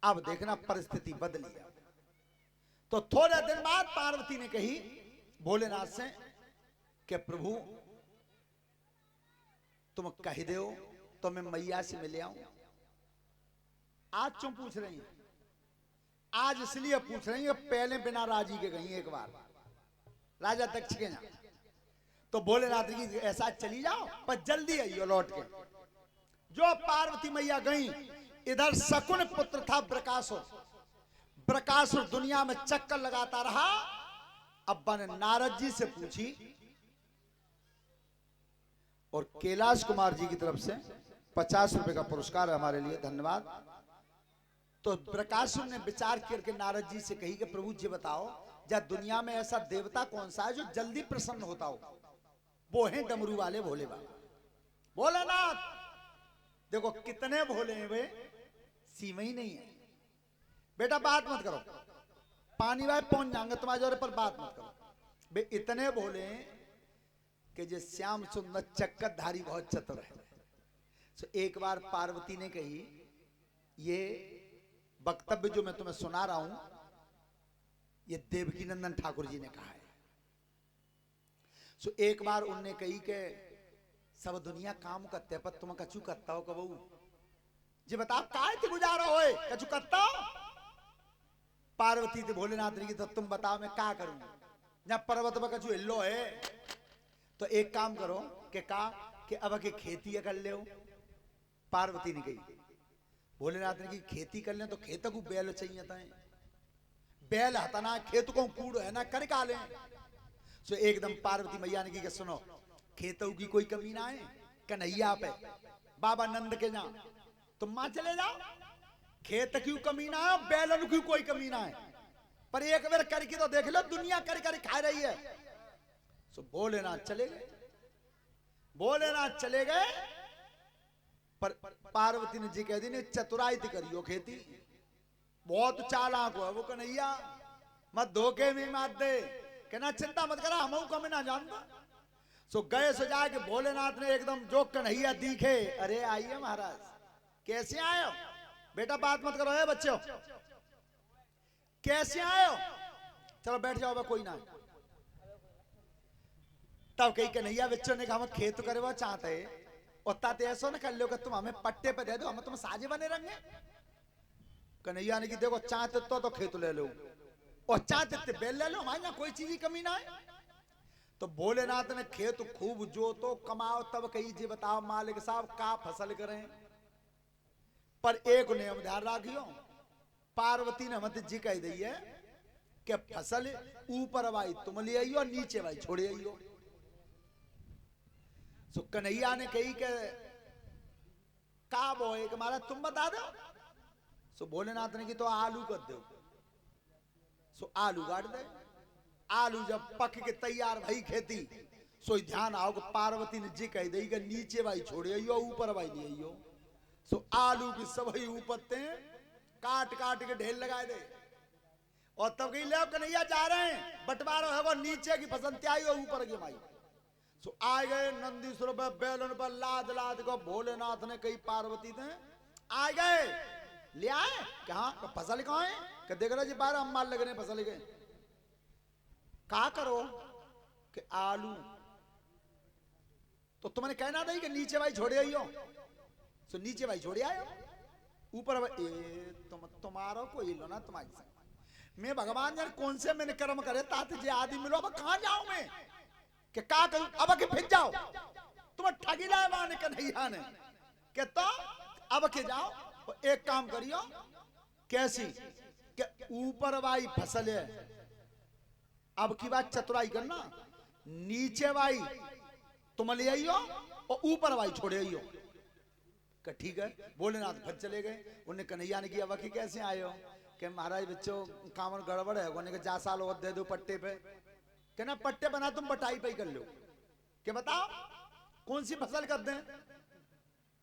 अब देखना परिस्थिति बदली। तो थोड़े दिन बाद पार्वती ने कही भोलेनाथ से कि प्रभु तुम कह दो तो मैं मैया से मिले आऊं। आज क्यों पूछ रही हैं? आज इसलिए पूछ रही है, पहले बिना राजी के गई एक बार राजा दक्ष के यहाँ। तो भोलेनाथ की ऐसा चली जाओ पर जल्दी आइयो लौट के। जो पार्वती मैया गई, इधर शकुन पुत्र था ब्रकासुर। ब्रकासुर दुनिया में चक्कर लगाता रहा। अब्बा ने नारद जी से पूछी और कैलाश कुमार जी की तरफ से 50 रुपए का पुरस्कार है हमारे लिए, धन्यवाद। तो ब्रकासुर ने विचार करके नारद जी से कही कि प्रभु जी बताओ, या दुनिया में ऐसा देवता कौन सा है जो जल्दी प्रसन्न होता हो? वो हैं डमरू वाले भोले बाबा, भोलेनाथ। देखो कितने भोले हैं वे, सीमा ही नहीं है। बेटा बात मत करो, पानी वाले पहुंच जाएंगे तुम्हारे जोरे पर, बात मत करो। वे इतने भोले हैं कि जो श्याम सुंदर चक्करधारी बहुत चतुर है। तो एक बार पार्वती ने कही ये वक्तव्य जो मैं तुम्हें सुना रहा हूं, ये देवकी नंदन ठाकुर जी ने कहा है। सो एक बार उनने कही कि सब दुनिया काम करते हैं पर तुम कछु करता हो कबू जी, बताओ काय थी गुजारा होए कछु करता हो? पार्वती थी भोलेनाथ ने की तो तुम बताओ मैं क्या करूं, जब पर्वत पर कछु हिल्लो है। तो एक काम करो कि अब के खेती कर ले। पार्वती ने कही, भोलेनाथ ने की खेती कर ले तो खेत को बैल चाहिए था, बैल हतना खेत को कूड़ है ना कर का ले। सो एकदम पार्वती मैया ने की सुनो, खेतों की कोई कमी ना है, कन्हैया पे बाबा नंद के जा तुम मां चले जाओ, खेत की कमी ना है, बैलन की कोई कमी ना है, पर एक बार करके तो देख लो, दुनिया कर कर खा रही है। सो भोलेनाथ चले गए। भोलेनाथ चले गए पर पार्वती ने जी कह दी चतुराई करियो खेती, बहुत चालाक है वो कन्हैया, मत धोखे में मत दे, कहना चिंता मत करा हम कम ना जानता। सो गए सो जाके भोलेनाथ ने एकदम जो कन्हैया दिखे, अरे आइए महाराज कैसे आए हो? बेटा बात मत करो है बच्चों, कैसे आए हो? चलो बैठ जाओ, कोई ना। तब कही कन्हैया बच्चों ने कहा हम खेत करे चाहते उतना तो ऐसा ना कर लो कि तुम हमें पट्टे पे दे दो, हम तुम साजे बने रहेंगे। कन्हैया ने की देखो चाहते तो खेत ले लो और चाहते बेल ले लो, हमारे यहाँ कोई चीज की कमी ना है। तो भोलेनाथ ने खेत खूब जोतो कमाओ, तब कही जी बताओ मालिक साहब का फसल करें? पर एक नियम ध्यान रखियो, पार्वती ने मत जी कह दी है कि फसल ऊपर भाई तुम ले आइयो, नीचे भाई छोड़े आइयो। सो कन्हैया ने कही कि का बोए कि महाराज तुम बता दो। सो भोलेनाथ ने की तो आलू कर दो। सो आलू काट दे। आलू जब पक के तैयार भाई खेती, सो ध्यान आओ कि पार्वती ने जी कह दी कि नीचे भाई छोड़े आइयो, ऊपर भाई ले आइयो। सो आलू की सभी ऊपर काट काट के ढेर लगा दे। और तब कही ले कन्हैया जा रहे हैं, बंटवारा है वो नीचे की फसल त्याई और ऊपर की माई। सो आ गए नंदीश्वर पे बैलन पर लाद लाद को भोलेनाथ ने कही पार्वती ने आ गए ले आए, कहा फसल कहाँ है? कि देख रहे जी बारह हम माल लग रहे फसल के। का करो कि आलू तो तुमने कहना था कि नीचे भाई छोड़े आइयो। सो नीचे भाई छोड़े आयो, ऊपर तुम्हारा कोई लो ना तुम्हारी संग। मैं भगवान यार कौन से मैंने कर्म करे ताते जे आदि मिलो, अब कहां जाऊं मैं कि का करूं? अब के फिर जाओ तुम ठगी लाए मान कन्हैया ने कि तो अब के जाओ और एक काम करियो, कैसी कि ऊपर भाई फसल है, अब की बात चतुराई करना, नीचे भाई तुम ले आइयो और ऊपर भाई छोड़े आइयो। ठीक है। भोलेनाथ फिर चले गए। उन्हें कन्हैया ने किया वकी कैसे आए हो? कि महाराज बच्चों कामन गड़बड़ है। उन्हें 4 साल और दे दो पट्टे पे। कहना पट्टे बना तुम बटाई पे कर लो। कि बताओ कौन सी फसल कर दें?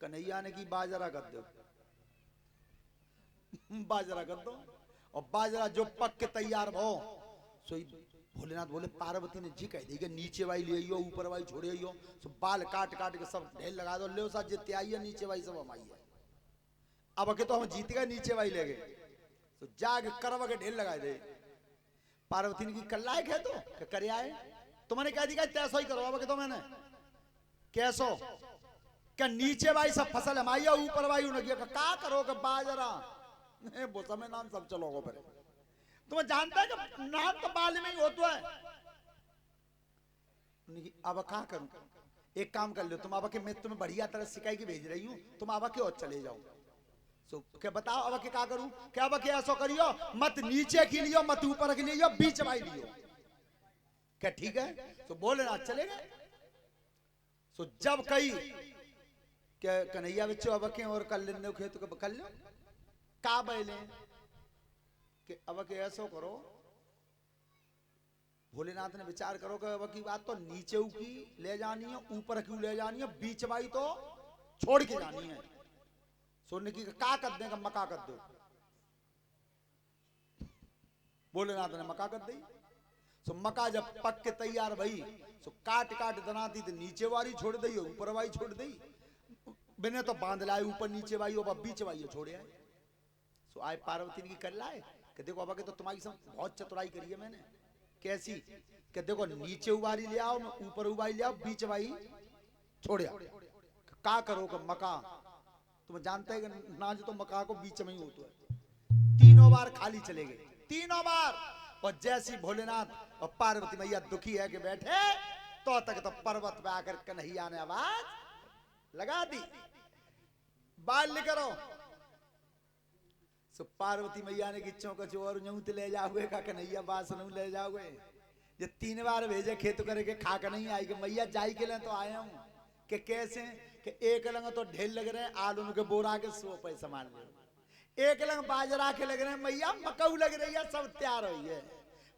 कन्हैया ने की बाजरा कर दो। बाजरा कर दो और बाजरा जो पक के तैयार हो, सो भोलेनाथ बोले पार्वती ने जी कह दी कि नीचे वाई ले आइयो, ऊपर वाई छोड़े आइयो। सो बाल काट काट के सब ढेर लगा दो, ले सा जितने आई है नीचे वाई सब हम आई है। अब के तो हम जीत गए, नीचे वाई ले गए। तो जाग करवा के ढेर लगाए दे। पार्वती ने की कर लायक है तो क्या करे आए तो मैंने कह दिया तैसो ही करो। अब तो मैंने कैसो क्या नीचे भाई सब फसल हमारी ऊपर भाई उन्हें क्या करो कि बाजरा बोसा में नाम सब चलोगे पर तुम्हें जानता है कि नाम तो बाल में ही होता है। अब क्या करूं एक काम कर लो तुम अब के मैं तुम्हें बढ़िया तरह सिखाई की भेज रही हूं तुम अब के और चले जाओ। तो क्या बताओ अब के क्या करूं क्या अब के ऐसा करियो मत नीचे की लियो मत ऊपर की लियो बीच भाई लियो क्या ठीक है। तो बोले ना चले गए। तो जब कही क्या कन्हैया बच्चों अब के और कर लेने खेत को कर लो का बैले कि अब के ऐसा करो। भोलेनाथ ने विचार करो कि अब की बात तो नीचे की ले जानी है ऊपर क्यों ले जानी है बीच बाई तो छोड़ के जानी है। सोने की का कर देगा मका कर दो। भोलेनाथ ने मका कर दी। सो मका जब पक के तैयार भई सो काट काट दनाती तो नीचे वाली छोड़ दी ऊपर वाली छोड़ दी बिने तो बांध लाए ऊपर नीचे वाली और बीच वाली छोड़े आए। सो आए पार्वती ने की कर लाए कि देखो अब के तो तुम्हारी सब बहुत चतुराई करी है मैंने। कैसी कि देखो नीचे उबारी ले आओ ऊपर उबारी ले आओ बीच वाली छोड़ आओ का करो कि मका तुम जानते हैं कि नाज तो मका को बीच में ही होता है। तीनों बार खाली चले गए तीनों बार। और जैसी भोलेनाथ और पार्वती मैया दुखी है कि बैठे तो तक तो पर्वत पे आकर कन्हैया ने आवाज लगा दी बाल करो। सो पार्वती मैया ने किच्चों का चोर न्यूत ले जाओगे का कन्हैया बास नू ले जाओगे। ये 3 बार भेजे खेत करके खा कर नहीं आई कि मैया जाई के लिए तो आया हूं कि कैसे कि एक लंग तो ढेर लग रहे हैं आलू के बोरा के 100 पैसा मान लो एक लंग बाजरा के लग रहे हैं मैया मकऊ लग रही है सब तैयार हुई है।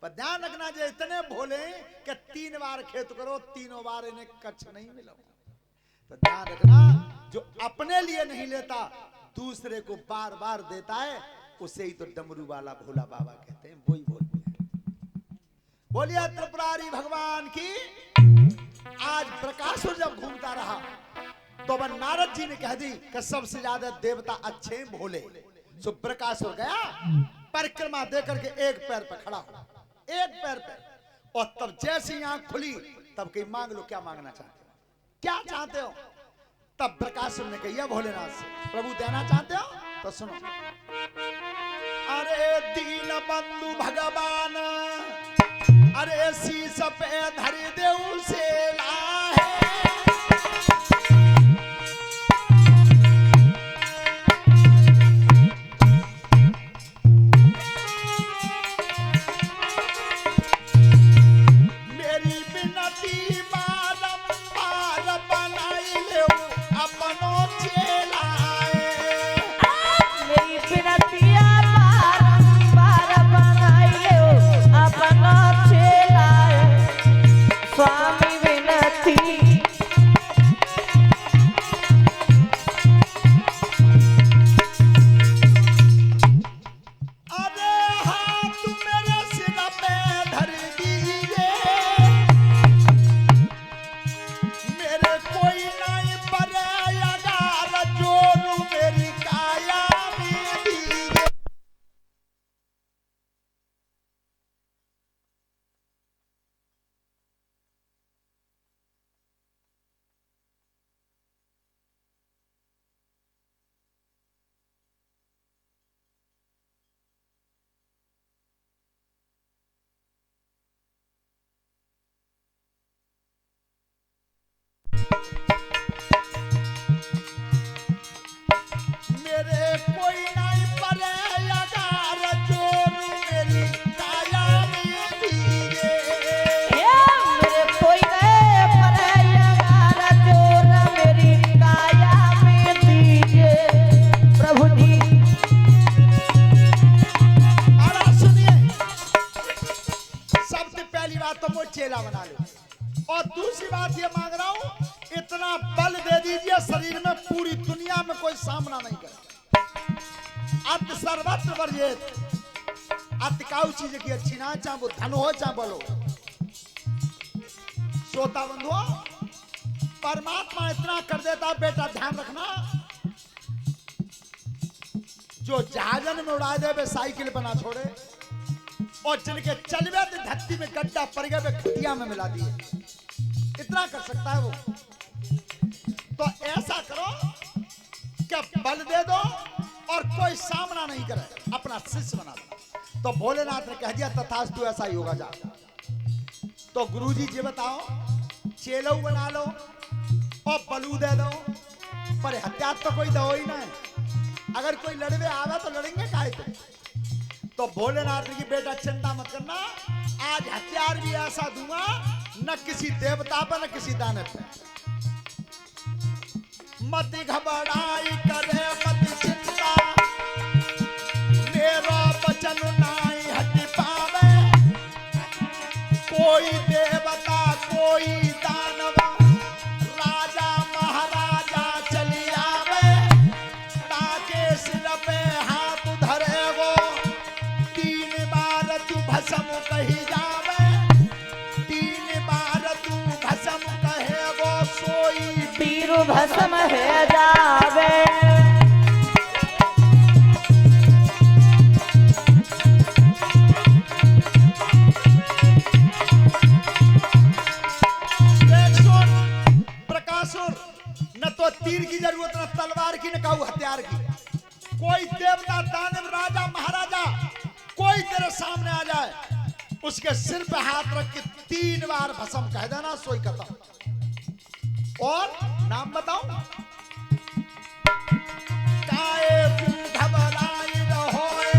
पर ध्यान रखना जो इतने भोले कि 3 बार खेत करो तीनों बार इन्हें कच्छ नहीं मिला। तो ध्यान रखना जो अपने लिए नहीं लेता दूसरे को बार बार देता है उसे ही तो डमरू वाला भोला बाबा कहते हैं। वही बोलिए त्रिपुरारी भगवान की। आज प्रकाशुर जब घूमता रहा तो वह नारद जी ने कह दी कि सबसे ज्यादा देवता अच्छे भोले। सो प्रकाशुर गया परिक्रमा दे करके एक पैर पे खड़ा हो एक पैर पे और तब जैसी आंख खुली तब कहीं मांग लो क्या मांगना चाहते हो क्या चाहते हो। तब प्रकाशुर ने कहा भोलेनाथ से प्रभु देना चाहते हो तो सुनो। अरे दीन बंधु भगवान अरे शीश पे धर देऊ से लाहे मेरी विनती बारंबार बनाई ले अपनो चेला मेरी विनतिया बारंबार बनाई ले अपनो चेला स्वामी विनती। अरे हाथ मेरे सिर पे धर दीजिए मेरे कोई नहीं पड़ेगा जोरू मेरी काया में दीजिए। मेरे कोई नहीं पड़ेगा जोरू मेरी काया में दीजिए। मेरे कोई गए पर जोर मेरी काया में दीजिए प्रभु जी। और आप सुनिए सबसे पहली बात तो वो चेला बना लो और दूसरी बात ये मांग रहा हूं इतना बल दे दीजिए शरीर में पूरी दुनिया में कोई सामना नहीं करे। अत सर्वत्र वर्जित अतिकाऊ चीज की अच्छी ना चाहे वो धन हो चाहे बल हो। श्रोता बंधुओं परमात्मा इतना कर देता बेटा ध्यान रखना जो जहाजन में उड़ा दे वे साइकिल पर ना छोड़े, और जिनके चलवे थे धरती में गड्ढा पड़ गए वे खटिया में मिला दिए। इतना कर सकता है वो। तो ऐसा करो कि बल दे दो और कोई सामना नहीं करे, अपना शिष्य बना दो। तो भोलेनाथ ने कह दिया तथास्तु, ऐसा ही होगा जा। तो गुरुजी जी बताओ, चेलो बना लो और बलू दे दो, पर हथियार तो कोई दो ही ना। अगर कोई लड़वे आवे तो लड़ेंगे काहे तो भोलेनाथ ने की बेटा चिंता मत करना, आज हथियार भी ऐसा दूंगा न किसी देवता पर न किसी दानव पर। मत घबराई करे मत चिंता, मेरा वचन नाई हट पावे। कोई देवता कोई दानव, राजा महाराजा चली आवे, ताके सिर पे हाथ धरे वो, 3 बार तू भस्म कही जावे, 3 बार तू भस्म कहे वो, सोई पीर भस्म है जावे। न तो तीर की जरूरत न तलवार की न कहूं हथियार की। कोई देवता दानव राजा महाराजा कोई तेरे सामने आ जाए, उसके सिर पे हाथ रख के 3 बार भस्म कह देना, सोई खत्म। और नाम बताऊं, काए घबराई रहोए,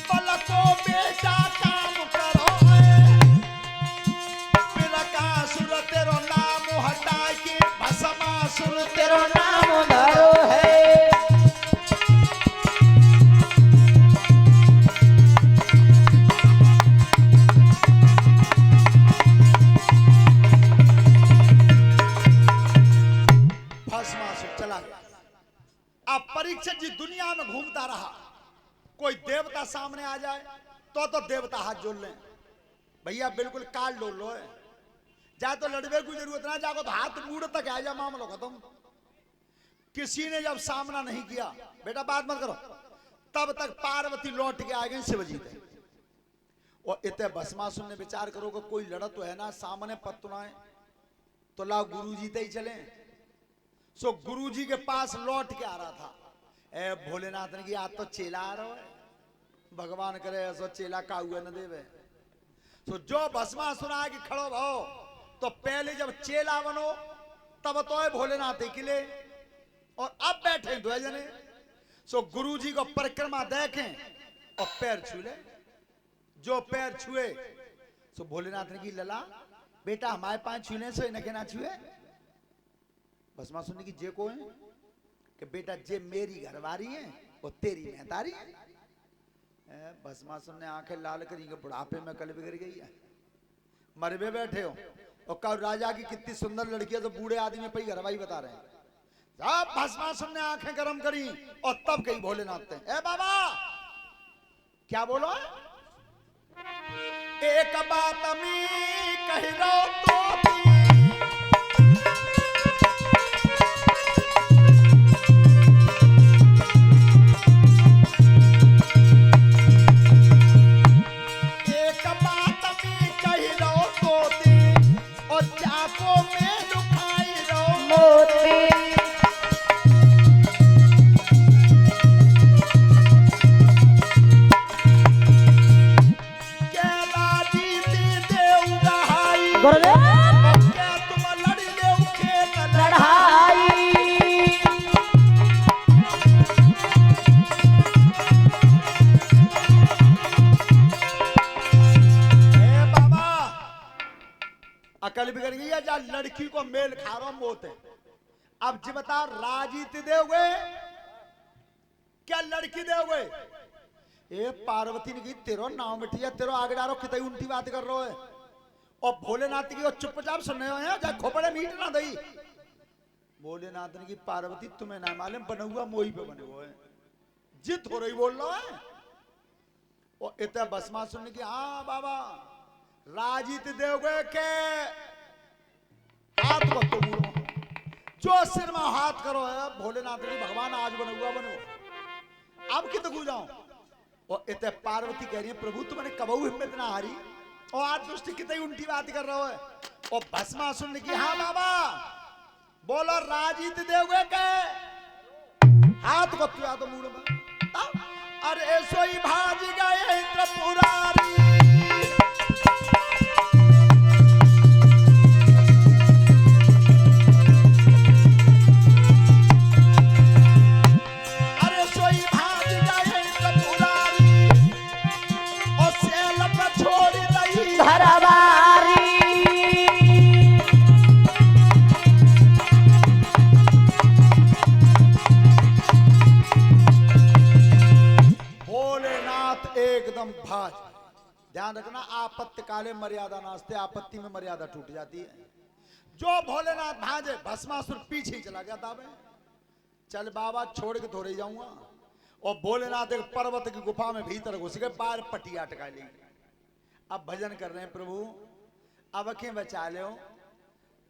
पलको बेटा काम करोए, बिरकासुर तेरो नाम हटा के भस्मासुर तेरो नाम धरो है। चला गया। अब परीक्षित जी दुनिया में घूमता रहा, कोई देवता सामने आ जाए तो देवता हाथ जोड़ ले, भैया बिल्कुल काल डोल लो है, जा तो लड़वे की जरूरत ना, जाको तो हाथ बूढ़ तक आ जा, मामला खत्म। किसी ने जब सामना नहीं किया, बेटा बात मत करो, तब तक पार्वती लौट के आ गई शिवजी थे। और इतने भस्मासुर ने विचार करो कि कोई लड़त तो है ना, सामने पत्तुनाए तो लाओ गुरुजी ते ही चले। सो गुरुजी के पास लौट के आ रहा था। ए भोलेनाथ ने की आज तो चेला आ रहा है, भगवान करे ऐसा चेला का हुआ न देवे। सो जो भस्मासुर आके खड़ो भाओ, तो पहले जब चेला बनो तब तो है भोलेनाथ के लिए, और अब बैठे 2 जने। सो गुरुजी को परिक्रमा देखें और पैर छू ले, जो पैर छुए सो भोलेनाथ ने की लला बेटा हमारे पांच छूने से इनके ना छुए। भस्मासुर ने की जे को है कि बेटा जे मेरी घरवारी है वो तेरी मेहतारी है। भस्मासुर ने आंखें लाल करी के बुढ़ापे में कल बिगड़ गई है, मरबे बैठे हो और कल राजा की कितनी सुंदर लड़की है तो बूढ़े आदमी पे घरवाई बता रहे हैं। जब भस्मासुर ने आंखें गरम करी और तब कही भोलेनाथ ने ए बाबा क्या बोलो, एक बात मैं कह रहा तो अकल बिगड़ गई है, जा लड़की को मेल खा रहा मोत है। अब जी बता राजीत दोगे क्या लड़की दोगे? ए पार्वती ने की तेरो नाम मिटिया तेरो आगे डारो कितनी उल्टी बात कर रहे हो। और भोलेनाथ की चुपचाप सुनने हो हैं, जा खोपड़े मीट ना दई। भोलेनाथ ने की पार्वती तुम्हें ना मालूम बना हुआ मोही पे बने हुए हैं, जिद हो रही बोल रहा है। और इतना भस्मासुर ने की हाँ बाबा राजीत दोगे के हाथ को तो जो सिर में हाथ करो है भोलेनाथ जी भगवान आज बनुआ बनो अब कित गु जाऊं और इतने पार्वती कह रही है प्रभु तुमने कबू हिम्मत ना हारी और आज दुष्ट कितनी उल्टी बात कर रहा है और भस्मासुर ने की हाँ बाबा बोलो राजीत देवगे के हाथ को तुया तो मूड में अरे ऐसो ही भाज गए इंद्र पुरारी भाज ध्यान रखना आपत्ति काले मर्यादा नास्ते आपत्ति में मर्यादा टूट जाती है जो भोलेनाथ भाजे भस्मासुर पीछे चला गया था चल बाबा छोड़ के थोड़े जाऊंगा और भोलेनाथ एक पर्वत की गुफा में भीतर घुस गए बाहर पटिया अटका ली अब भजन कर रहे हैं प्रभु अब अखें बचा लो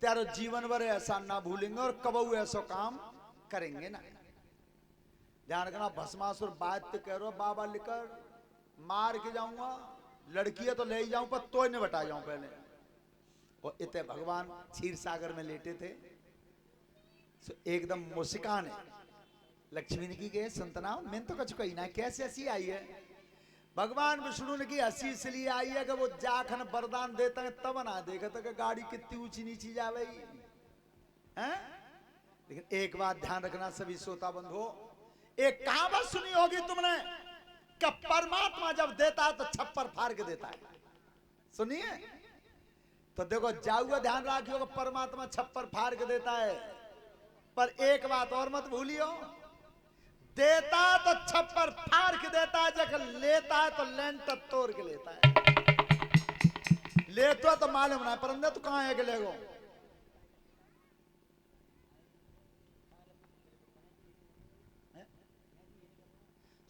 तेरो जीवन भर ऐसा ना भूलेंगे और कबू ऐसा काम करेंगे ना ध्यान रखना भस्मासुर बात कह रहे बाबा लिकर मार के जाऊंगा लड़की है तो ले जाऊं पर तो नहीं बटा जाऊं पहले और इतने भगवान क्षीर सागर में लेटे थे तो एकदम मुस्कान है लक्ष्मी ने की गए संतना मैंने तो कुछ कही ना कैसे हंसी आई है भगवान विष्णु ने की हंसी इसलिए आई है कि वो जाखन वरदान देता है तब ना देखा था कि गाड़ी कितनी ऊंची नीची जावे हैं लेकिन एक बात ध्यान रखना सभी श्रोता बंधु एक कहावत सुनी होगी तुमने कि परमात्मा जब देता है तो छप्पर फाड़ के देता है सुनिए तो देखो जाऊगा ध्यान रखियो परमात्मा छप्पर फाड़ के देता है पर एक बात और मत भूलियो देता तो छप्पर फाड़ के देता है जब लेता है तो लेंटर तोड़ के लेता है लेता तो मालूम ना पर अंदर तो कहां है कि लेगो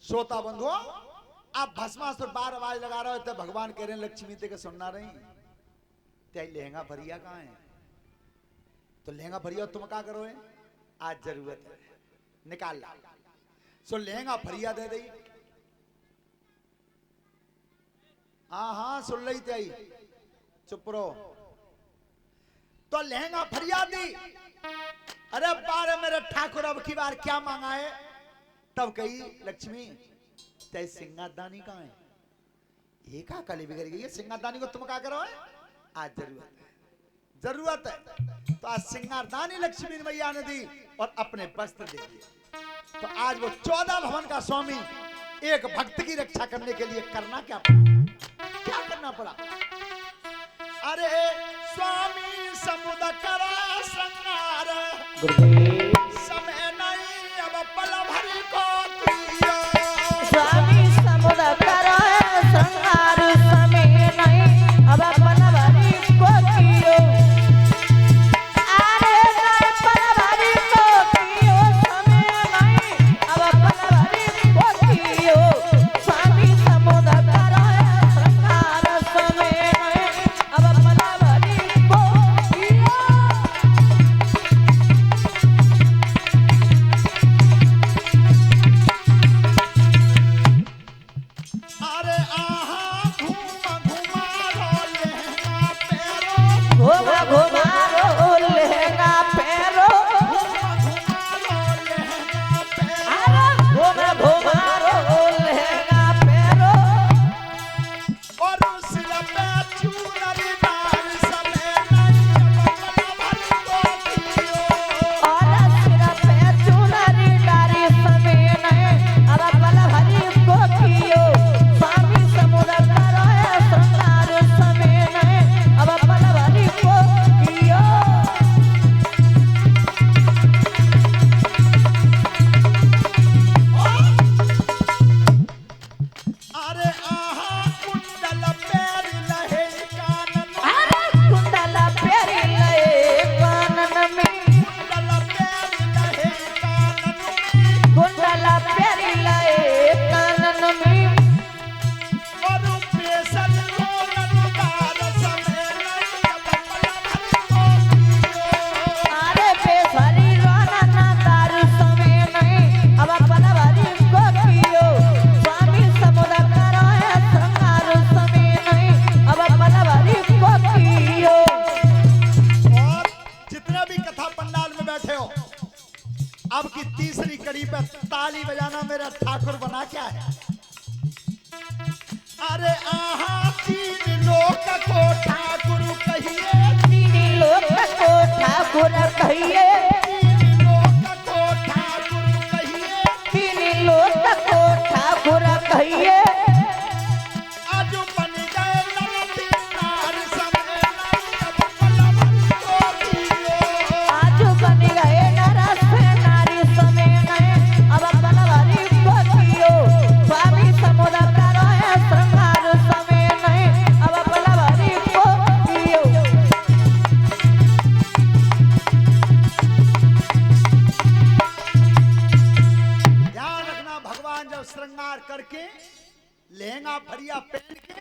श्रोता बंधुओं आप भस्मासुर बार आवाज लगा रहे हो तो भगवान कह रहे हैं लक्ष्मी ते के सुनना रही ते लहंगा भरिया कहां है तो लहंगा भरिया तुम क्या करो है आज जरूरत है निकाल ला सो लहंगा भरिया दे दी हाँ सुन रही थी चुप रहो तो लहंगा भरिया दी अरे बारे मेरे ठाकुर अब की बार क्या मांगा है तब कही लक्ष्मी ते सिंगादानी कहां है ये का कली बिगड़ गई है सिंगादानी को तुम क्या करो है आज जरूरत है तो आज सिंगारदानी लक्ष्मी मैया ने दी और अपने वस्त्र दे दिए तो आज वो 14 भवन का स्वामी एक भक्त की रक्षा करने के लिए करना क्या पड़ा अरे स्वामी समुद्र करा श्रृंगार समय नहीं अब पल भरी को स्वामी समुद्र करा श्रृंगार समय नहीं अब पल भरी को कियो का ठाकुर बना क्या है? अरे आहा तीन लोक को ठाकुर कहिए, तीन लोक को ठाकुर कहिए, तीन लोक को ठाकुर कहिए, तीन लोक को ठाकुर कहिए। आज बन गए नर समय अब पलवन को दियो। आज बन गए नर से नारी समय नए अब बनवारी को दियो। स्वामी समुद्र करो है श्रृंगार समय नए अब बनवारी को दियो। ध्यान रखना, भगवान जब श्रृंगार करके लहंगा फरिया पहन के